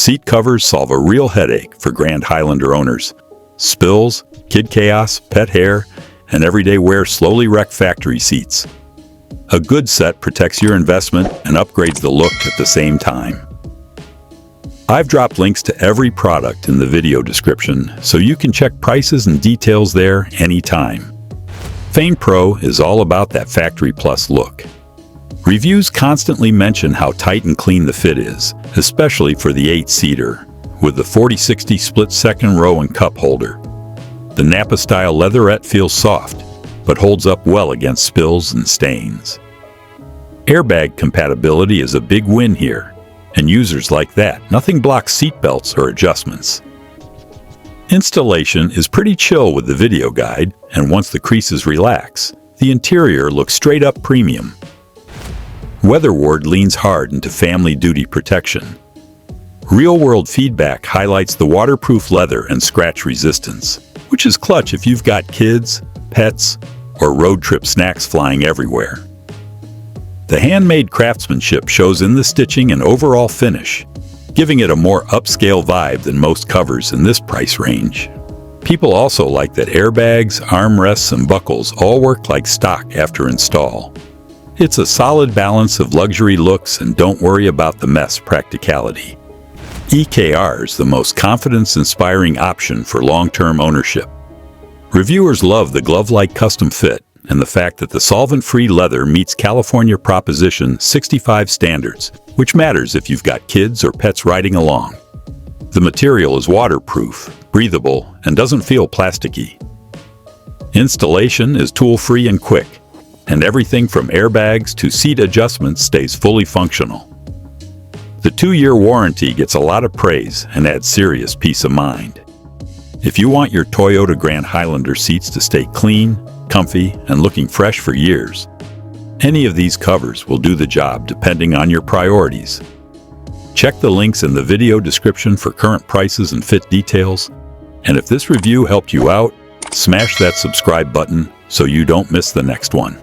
seat covers solve a real headache for Grand Highlander owners. Spills, kid chaos, pet hair, and everyday wear slowly wreck factory seats. A good set protects your investment and upgrades the look at the same time. I've dropped links to every product in the video description, so you can check prices and details there anytime. FEINEPRO is all about that Factory Plus look. Reviews constantly mention how tight and clean the fit is, especially for the 8-seater, with the 40/60 split second row and cup holder. The Napa-style leatherette feels soft, but holds up well against spills and stains. Airbag compatibility is a big win here, and users like that. Nothing blocks seat belts or adjustments. Installation is pretty chill with the video guide, and once the creases relax, the interior looks straight up premium. WeatherWard leans hard into family duty protection. Real-world feedback highlights the waterproof leather and scratch resistance, which is clutch if you've got kids, pets, or road trip snacks flying everywhere. The handmade craftsmanship shows in the stitching and overall finish, giving it a more upscale vibe than most covers in this price range. People also like that airbags, armrests, and buckles all work like stock after install. It's a solid balance of luxury looks and don't worry about the mess practicality. EKR is the most confidence-inspiring option for long-term ownership. Reviewers love the glove-like custom fit and the fact that the solvent-free leather meets California Proposition 65 standards, which matters if you've got kids or pets riding along. The material is waterproof, breathable, and doesn't feel plasticky. Installation is tool-free and quick, and everything from airbags to seat adjustments stays fully functional. The 2-year warranty gets a lot of praise and adds serious peace of mind. If you want your Toyota Grand Highlander seats to stay clean, comfy, and looking fresh for years, any of these covers will do the job depending on your priorities. Check the links in the video description for current prices and fit details. And if this review helped you out, smash that subscribe button so you don't miss the next one.